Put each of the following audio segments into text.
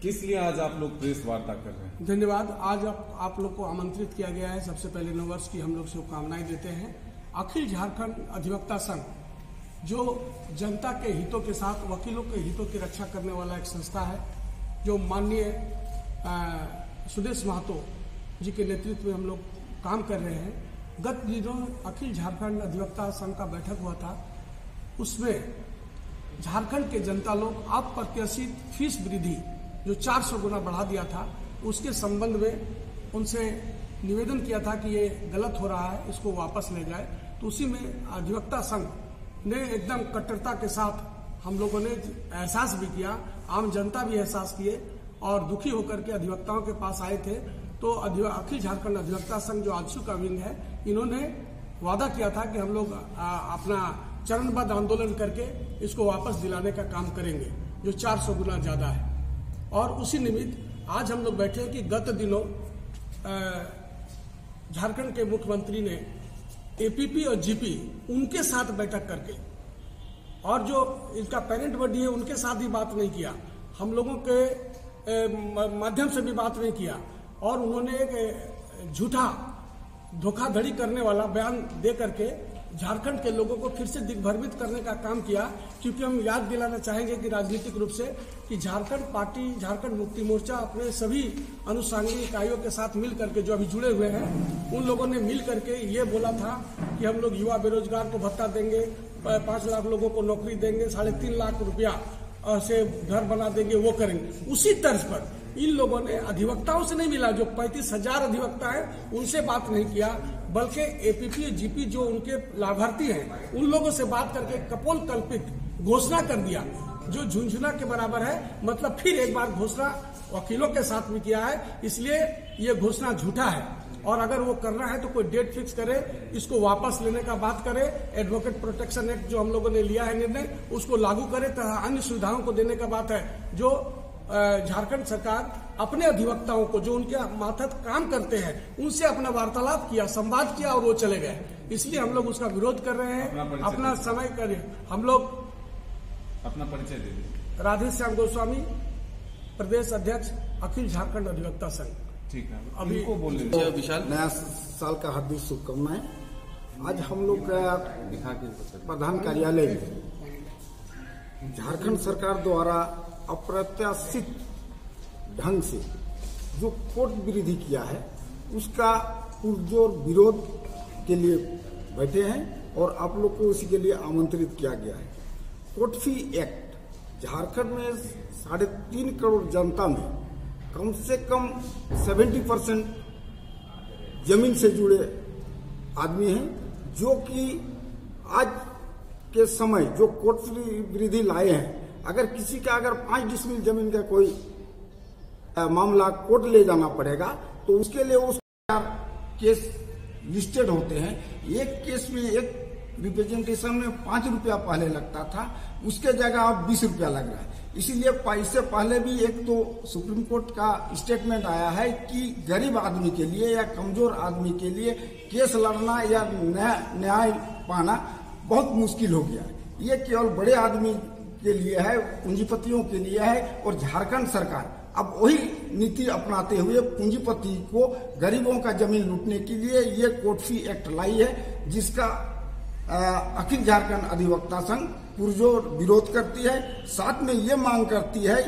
किस लिए आज आप लोग प्रेस वार्ता कर रहे हैं? धन्यवाद। आज आप लोग को आमंत्रित किया गया है। सबसे पहले नववर्ष की हम लोग शुभकामनाएं देते हैं। अखिल झारखंड अधिवक्ता संघ जो जनता के हितों के साथ वकीलों के हितों की रक्षा करने वाला एक संस्था है, जो माननीय सुदेश महतो जी के नेतृत्व में हम लोग काम कर रहे हैं। गत दिनों अखिल झारखंड अधिवक्ता संघ का बैठक हुआ था। उसमें झारखंड के जनता लोग अप्रत्याशित फीस वृद्धि जो 400 गुना बढ़ा दिया था, उसके संबंध में उनसे निवेदन किया था कि ये गलत हो रहा है, इसको वापस ले जाए। तो उसी में अधिवक्ता संघ ने एकदम कट्टरता के साथ हम लोगों ने एहसास भी किया, आम जनता भी एहसास किए और दुखी होकर के अधिवक्ताओं के पास आए थे। तो अखिल झारखंड अधिवक्ता संघ जो आजसू का विंग है, इन्होंने वादा किया था कि हम लोग अपना चरणबद्ध आंदोलन करके इसको वापस दिलाने का काम करेंगे, जो 400 गुना ज्यादा है। और उसी निमित्त आज हम लोग बैठे हैं कि गत दिनों झारखंड के मुख्यमंत्री ने एपीपी और जीपी उनके साथ बैठक करके, और जो इनका पेरेंट बॉडी है उनके साथ भी बात नहीं किया, हम लोगों के माध्यम से भी बात नहीं किया, और उन्होंने एक झूठा धोखाधड़ी करने वाला बयान दे करके झारखंड के लोगों को फिर से दिग्भ्रमित करने का काम किया। क्योंकि हम याद दिलाना चाहेंगे कि राजनीतिक रूप से कि झारखंड पार्टी, झारखंड मुक्ति मोर्चा अपने सभी अनुषंगी इकाइयों के साथ मिल करके जो अभी जुड़े हुए हैं, उन लोगों ने मिल करके ये बोला था कि हम लोग युवा बेरोजगार को भत्ता देंगे, 5 लाख लोगों को नौकरी देंगे, 3.5 लाख रुपया से घर बना देंगे, वो करेंगे। उसी तर्ज पर इन लोगों ने अधिवक्ताओं से नहीं मिला, जो 35,000 अधिवक्ता हैं उनसे बात नहीं किया, बल्कि एपीपी जीपी जो उनके लाभार्थी हैं उन लोगों से बात करके कपोल कल्पित घोषणा कर दिया, जो झुंझुना के बराबर है। मतलब फिर एक बार घोषणा वकीलों के साथ में किया है, इसलिए ये घोषणा झूठा है। और अगर वो करना है तो कोई डेट फिक्स करे, इसको वापस लेने का बात करे, एडवोकेट प्रोटेक्शन एक्ट जो हम लोगों ने लिया है निर्णय, उसको लागू करे, तथा अन्य सुविधाओं को देने का बात है। जो झारखंड सरकार अपने अधिवक्ताओं को जो उनके मातहत काम करते हैं उनसे अपना वार्तालाप किया, संवाद किया और वो चले गए। इसलिए हम लोग उसका विरोध कर रहे हैं। अपना समय करें। हम लोग अपना परिचय दे दें। राधेश्याम गोस्वामी, प्रदेश अध्यक्ष अखिल झारखंड अधिवक्ता संघ। ठीक है, अभी को बोल रहे विशाल, नया साल का हार्दिक शुभकामनाएं। आज हम लोग प्रधान कार्यालय में झारखंड सरकार द्वारा अप्रत्याशित ढंग से जो कोर्ट विरोधी किया है उसका पुरजोर विरोध के लिए बैठे हैं और आप लोग को उसी के लिए आमंत्रित किया गया है। कोर्ट फी एक्ट झारखंड में 3.5 करोड़ जनता में कम से कम 70% जमीन से जुड़े आदमी हैं, जो कि आज के समय जो कोर्ट विरोधी लाए हैं, अगर किसी का 5 डिसमिल जमीन का कोई मामला कोर्ट ले जाना पड़ेगा तो उसके लिए उस केस लिस्टेड होते हैं। एक केस में एक रिप्रेजेंटेशन में 5 रुपया पहले लगता था, उसके जगह अब 20 रुपया लग रहा है। इसीलिए इससे पहले भी एक तो सुप्रीम कोर्ट का स्टेटमेंट आया है कि गरीब आदमी के लिए या कमजोर आदमी के लिए केस लड़ना या न्याय पाना बहुत मुश्किल हो गया है। ये केवल बड़े आदमी के लिए है, पूंजीपतियों के लिए है। और झारखंड सरकार अब वही नीति अपनाते हुए पूंजीपति को गरीबों का जमीन लूटने के लिए ये कोर्ट फी एक्ट लाई है, जिसका अखिल झारखंड अधिवक्ता संघ पुरजोर विरोध करती है। साथ में ये मांग करती है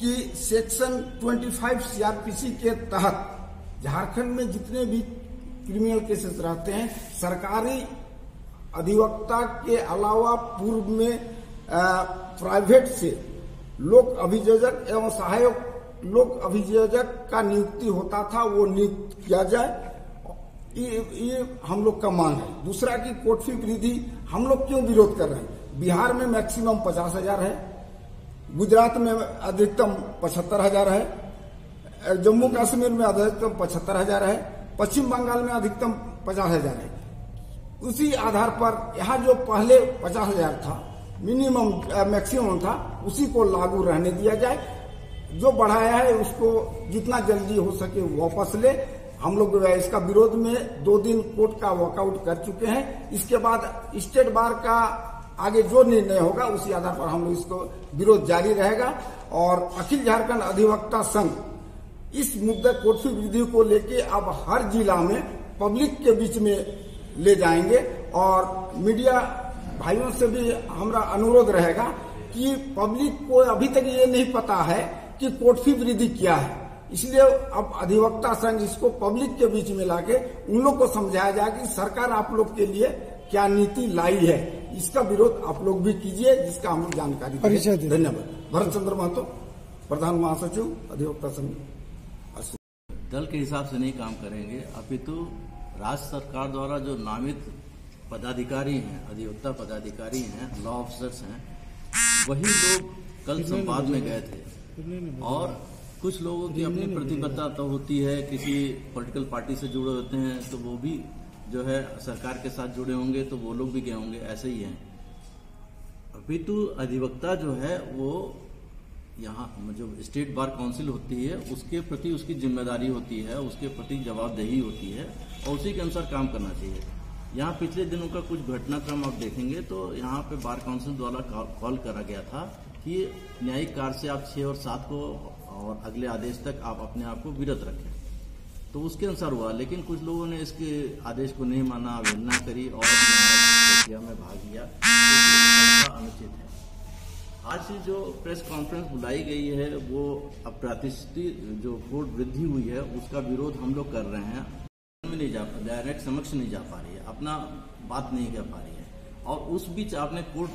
कि सेक्शन 25 सीआरपीसी के तहत झारखंड में जितने भी क्रिमिनल केसेस रहते हैं, सरकारी अधिवक्ता के अलावा पूर्व में प्राइवेट से लोक अभियोजक एवं सहायक लोक अभियोजक का नियुक्ति होता था, वो नियुक्त किया जाए। ये हम लोग का मांग है। दूसरा कि कोर्ट फी वृद्धि हम लोग क्यों विरोध कर रहे हैं? बिहार में मैक्सिमम 50,000 है, गुजरात में अधिकतम 75,000 है, जम्मू कश्मीर में अधिकतम 75,000 है, पश्चिम बंगाल में अधिकतम 50,000 है। उसी आधार पर यहाँ जो पहले 50,000 था, मिनिमम मैक्सिमम था, उसी को लागू रहने दिया जाए। जो बढ़ाया है उसको जितना जल्दी हो सके वापस ले। हम लोग इसका विरोध में 2 दिन कोर्ट का वॉकआउट कर चुके हैं। इसके बाद स्टेट बार का आगे जो निर्णय होगा उसी आधार पर हम लोग इसको विरोध जारी रहेगा। और अखिल झारखंड अधिवक्ता संघ इस मुद्दे कोर्ट फी वृद्धि को लेके अब हर जिला में पब्लिक के बीच में ले जाएंगे। और मीडिया भाइयों से भी हमारा अनुरोध रहेगा कि पब्लिक को अभी तक ये नहीं पता है कि कोर्ट फी वृद्धि क्या है, इसलिए अब अधिवक्ता संघ इसको पब्लिक के बीच में लाके उन लोग को समझाया जाए कि सरकार आप लोग के लिए क्या नीति लाई है। इसका विरोध आप लोग भी कीजिए, जिसका हम लोग जानकारी दें। धन्यवाद। भरत चंद्र महतो, प्रधान महासचिव अधिवक्ता संघ। दल के हिसाब से नहीं काम करेंगे, अपितु राज्य सरकार द्वारा जो नामित पदाधिकारी हैं, अधिवक्ता पदाधिकारी हैं, लॉ ऑफिसर्स हैं, वही लोग कल संवाद में गए थे। और कुछ लोगों की अपनी प्रतिबद्धता तो होती है, किसी पॉलिटिकल पार्टी से जुड़े होते हैं तो वो भी जो है सरकार के साथ जुड़े होंगे, तो वो लोग भी गए होंगे, ऐसे ही हैं। अपितु अधिवक्ता जो है वो यहाँ जो स्टेट बार काउंसिल होती है उसके प्रति उसकी जिम्मेदारी होती है, उसके प्रति जवाबदेही होती है और उसी के अनुसार काम करना चाहिए। यहाँ पिछले दिनों का कुछ घटनाक्रम आप देखेंगे तो यहाँ पे बार काउंसिल द्वारा कॉल करा गया था कि न्यायिक कार्य से आप 6 और 7 को और अगले आदेश तक आप अपने आप को विरत रखें, तो उसके अनुसार हुआ। लेकिन कुछ लोगों ने इसके आदेश को नहीं माना, अवहेलना करी और प्रक्रिया में भाग लिया, जो अनुचित है। आज जो प्रेस कॉन्फ्रेंस बुलाई गई है वो अप्रत्याशित जो कोर्ट वृद्धि हुई है उसका विरोध हम लोग कर रहे हैं। नहीं जा डायरेक्ट समक्ष नहीं जा पा रही है, अपना बात नहीं कह पा रही है। और उस बीच आपने कोर्ट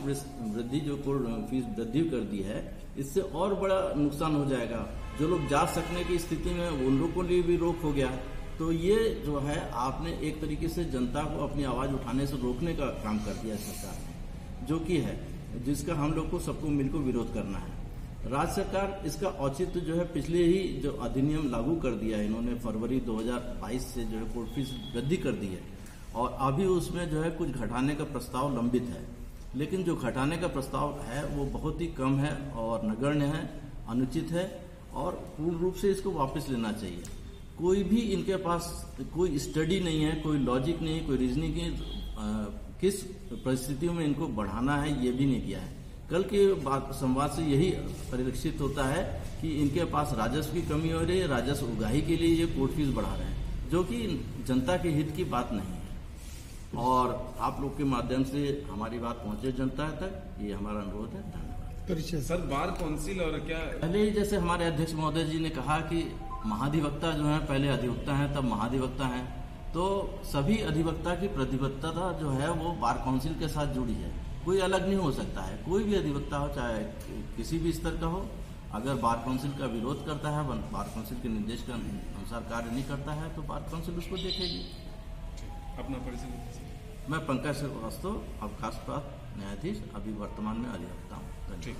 वृद्धि जो कोर्ट फीस वृद्धि कर दी है, इससे और बड़ा नुकसान हो जाएगा। जो लोग जा सकने की स्थिति में उन लोगों के लिए भी रोक हो गया। तो ये जो है आपने एक तरीके से जनता को अपनी आवाज उठाने से रोकने का काम कर दिया सरकार ने, जो कि है जिसका हम लोग को सबको मिलकर विरोध करना है। राज्य सरकार इसका औचित्य जो है पिछले ही जो अधिनियम लागू कर दिया है इन्होंने, फरवरी 2022 से जो है कोर्ट फीस वृद्धि कर दी है और अभी उसमें जो है कुछ घटाने का प्रस्ताव लंबित है। लेकिन जो घटाने का प्रस्ताव है वो बहुत ही कम है और नगण्य है, अनुचित है और पूर्ण रूप से इसको वापस लेना चाहिए। कोई भी इनके पास कोई स्टडी नहीं है, कोई लॉजिक नहीं, कोई रीजनिंग नहीं, किस परिस्थितियों में इनको बढ़ाना है ये भी नहीं किया है। कल के संवाद से यही परिलक्षित होता है कि इनके पास राजस्व की कमी हो रही है, राजस्व उगाही के लिए ये कोर्ट फीस बढ़ा रहे हैं, जो कि जनता के हित की बात नहीं है। और आप लोग के माध्यम से हमारी बात पहुंचे जनता तक, ये हमारा अनुरोध है। धन्यवाद। सर बार काउंसिल और क्या पहले ही जैसे हमारे अध्यक्ष महोदय जी ने कहा कि महाधिवक्ता जो है पहले अधिवक्ता है तब महाधिवक्ता है, तो सभी अधिवक्ता की प्रतिबद्धता जो है वो बार काउंसिल के साथ जुड़ी है, कोई अलग नहीं हो सकता है। कोई भी अधिवक्ता हो, चाहे किसी भी स्तर का हो, अगर बार काउंसिल का विरोध करता है, बार काउंसिल के निर्देश के अनुसार कार्य नहीं करता है तो बार काउंसिल उसको देखेगी। अपना परिचय। मैं पंकज श्रीवास्तव, अवकाश प्राप्त न्यायाधीश, अभी वर्तमान में अधिवक्ता हूँ। ठीक।